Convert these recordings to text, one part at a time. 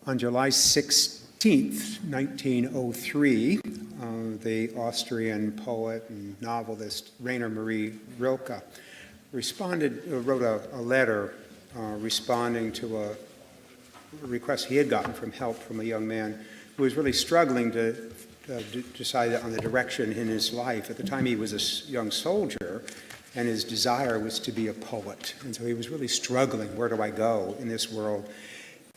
On July 16th, 1903, the Austrian poet and novelist Rainer Maria Rilke wrote a letter responding to a request he had gotten from help from a young man who was really struggling to decide on the direction in his life. At the time, he was a young soldier, and his desire was to be a poet. And so he was really struggling, where do I go in this world?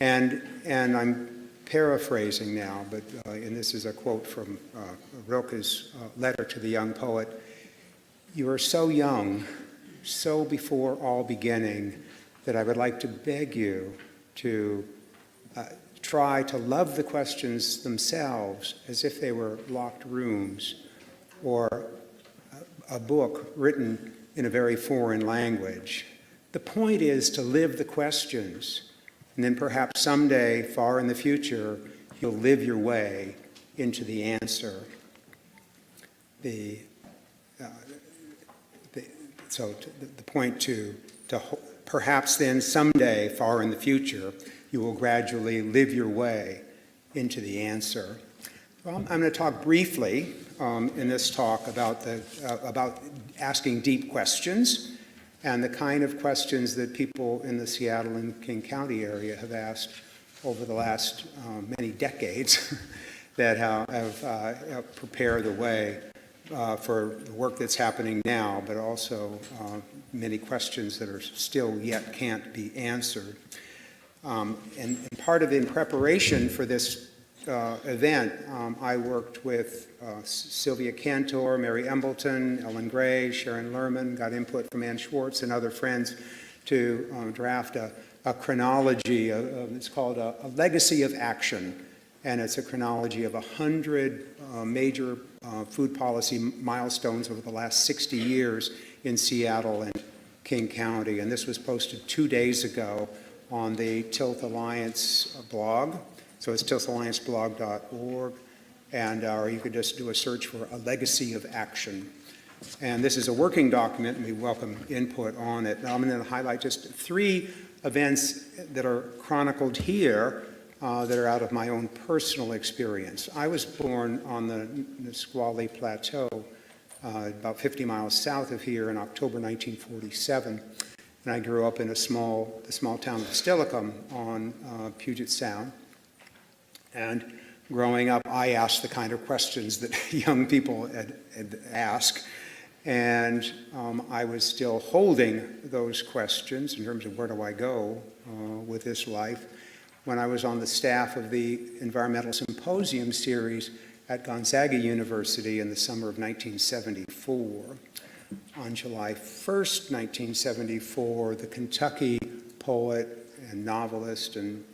And I'm paraphrasing now, but and this is a quote from Rilke's letter to the young poet. "You are so young, so before all beginning, that I would like to beg you to try to love the questions themselves as if they were locked rooms or a book written in a very foreign language. The point is to live the questions, and then perhaps someday, far in the future, you'll live your way into the answer." So the point to perhaps then someday, far in the future, you will gradually live your way into the answer. Well, I'm going to talk briefly in this talk about asking deep questions and the kind of questions that people in the Seattle and King County area have asked over the last many decades that have prepared the way for the work that's happening now, but also many questions that are still yet can't be answered. And part of in preparation for this event, I worked with Sylvia Cantor, Mary Embleton, Ellen Gray, Sharon Lerman, got input from Ann Schwartz and other friends to draft a chronology. It's called a Legacy of Action, and it's a chronology of 100 major food policy milestones over the last 60 years in Seattle and King County. And this was posted 2 days ago on the Tilth Alliance blog. So it's tilthallianceblog.org, and or you could just do a search for a Legacy of Action. And this is a working document, and we welcome input on it. Now I'm going to highlight just 3 events that are chronicled here that are out of my own personal experience. I was born on the Nisqually Plateau, about 50 miles south of here in October 1947. And I grew up in the small town of Stillicum on Puget Sound. And growing up, I asked the kind of questions that young people had asked. And I was still holding those questions in terms of where do I go with this life when I was on the staff of the Environmental Symposium series at Gonzaga University in the summer of 1974. On July 1st, 1974, the Kentucky poet and novelist and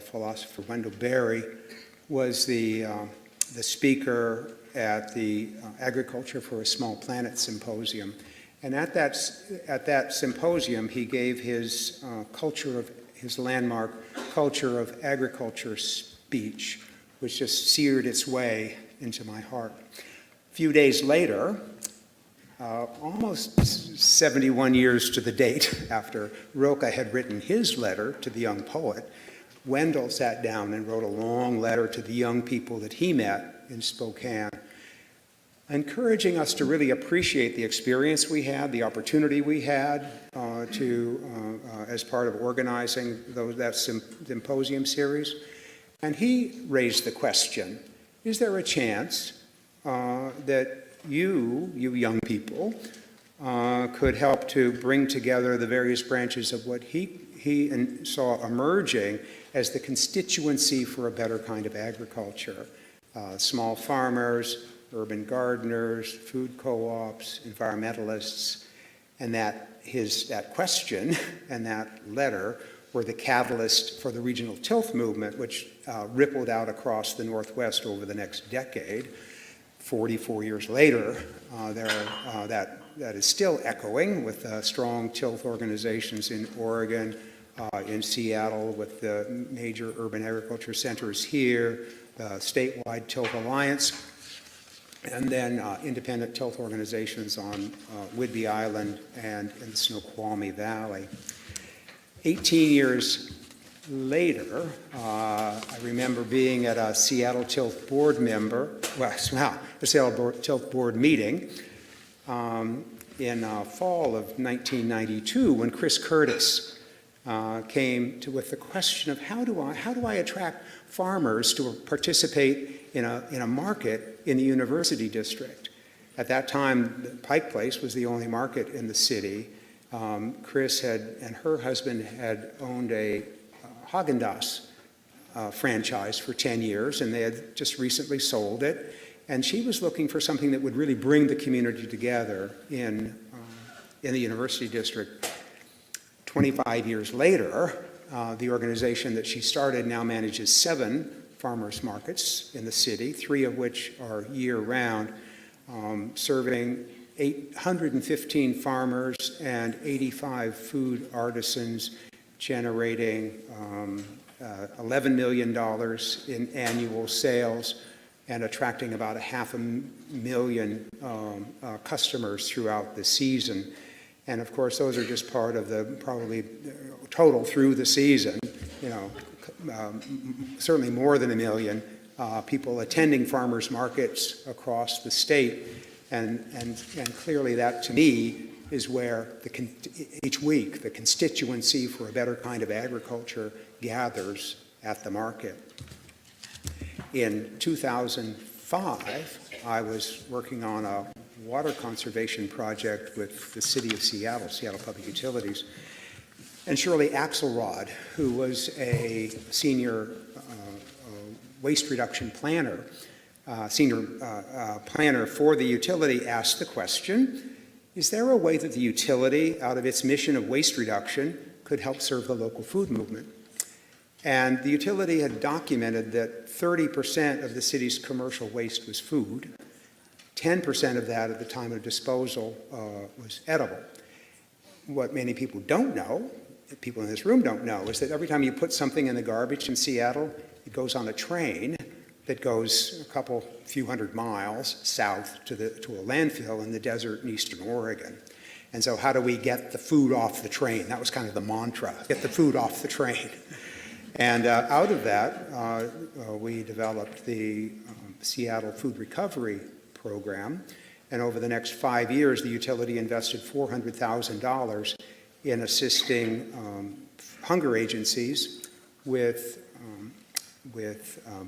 philosopher Wendell Berry was the speaker at the Agriculture for a Small Planet Symposium. And at that symposium, he gave his landmark Culture of Agriculture speech, which just seared its way into my heart. A few days later, almost 71 years to the date after Rilke had written his letter to the young poet, Wendell sat down and wrote a long letter to the young people that he met in Spokane, encouraging us to really appreciate the experience we had, the opportunity we had as part of organizing that symposium series. And he raised the question, is there a chance that you young people, could help to bring together the various branches of what he saw emerging as the constituency for a better kind of agriculture. Small farmers, urban gardeners, food co-ops, environmentalists, and that question and that letter were the catalyst for the regional tilth movement, which rippled out across the Northwest over the next decade. 44 years later, that is still echoing with strong tilth organizations in Oregon, in Seattle with the major urban agriculture centers here, the statewide Tilth Alliance, and then independent tilth organizations on Whidbey Island and in the Snoqualmie Valley. 18 years later, I remember being at a Seattle Tilth board Tilth board meeting in fall of 1992 when Chris Curtis came with the question of how do I attract farmers to participate in a market in the University District. At that time, Pike Place was the only market in the city. Chris and her husband had owned a Haagen-Dazs franchise for 10 years, and they had just recently sold it. And she was looking for something that would really bring the community together in the University District. 25 years later, the organization that she started now manages 7 farmers markets in the city, 3 of which are year-round, serving 815 farmers and 85 food artisans, generating $11 million in annual sales and attracting about 500,000 customers throughout the season. And of course, those are just part of the probably total through the season, certainly more than 1 million people attending farmers markets across the state. And clearly that, to me, is where each week the constituency for a better kind of agriculture gathers at the market. In 2005, I was working on a water conservation project with the city of Seattle, Seattle Public Utilities. And Shirley Axelrod, who was a senior waste reduction planner, planner for the utility, asked the question, is there a way that the utility, out of its mission of waste reduction, could help serve the local food movement? And the utility had documented that 30% of the city's commercial waste was food. 10% of that at the time of disposal was edible. What many people don't know, people in this room don't know, is that every time you put something in the garbage in Seattle, it goes on a train that goes a few hundred miles south to a landfill in the desert in eastern Oregon. And so how do we get the food off the train? That was kind of the mantra, get the food off the train. And out of that, we developed the Seattle Food Recovery Program. And over the next 5 years, the utility invested $400,000 in assisting hunger agencies with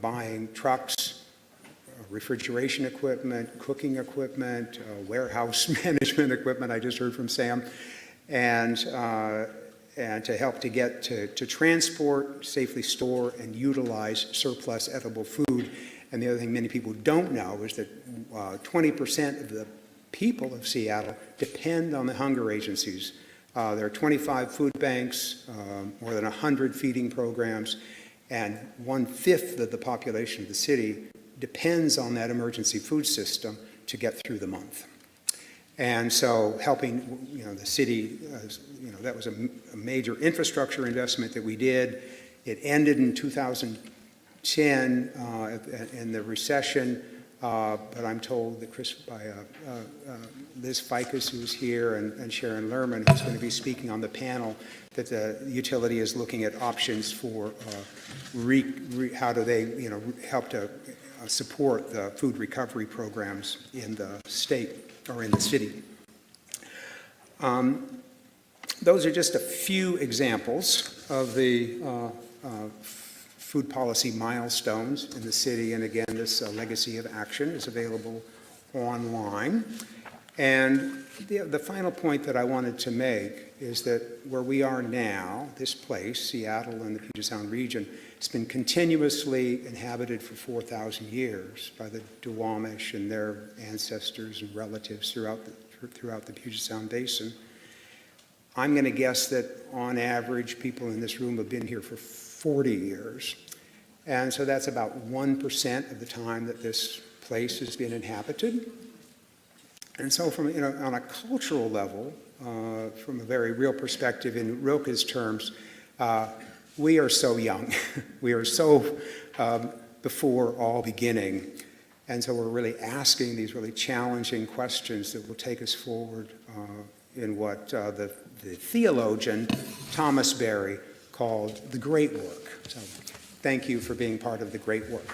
buying trucks, refrigeration equipment, cooking equipment, warehouse management equipment, I just heard from Sam, and to help to get to transport, safely store, and utilize surplus edible food. And the other thing many people don't know is that 20% of the people of Seattle depend on the hunger agencies. There are 25 food banks, more than 100 feeding programs, and 1/5 of the population of the city depends on that emergency food system to get through the month. And so helping, the city, that was a major infrastructure investment that we did. It ended in 2010 in the recession, but I'm told that Liz Ficus, who's here, and Sharon Lerman, who's going to be speaking on the panel, that the utility is looking at options for how do they help to support the food recovery programs in the state or in the city. Those are just a few examples of the food policy milestones in the city. And again, this legacy of action is available online. And the final point that I wanted to make is that where we are now, this place, Seattle and the Puget Sound region, has been continuously inhabited for 4,000 years by the Duwamish and their ancestors and relatives throughout the Puget Sound Basin. I'm going to guess that on average, people in this room have been here for 40 years. And so that's about 1% of the time that this place has been inhabited. And so from, on a cultural level, from a very real perspective, in Rilke's terms, we are so young. We are so before all beginning. And so we're really asking these really challenging questions that will take us forward in what the theologian Thomas Berry called The Great Work. So thank you for being part of the great work.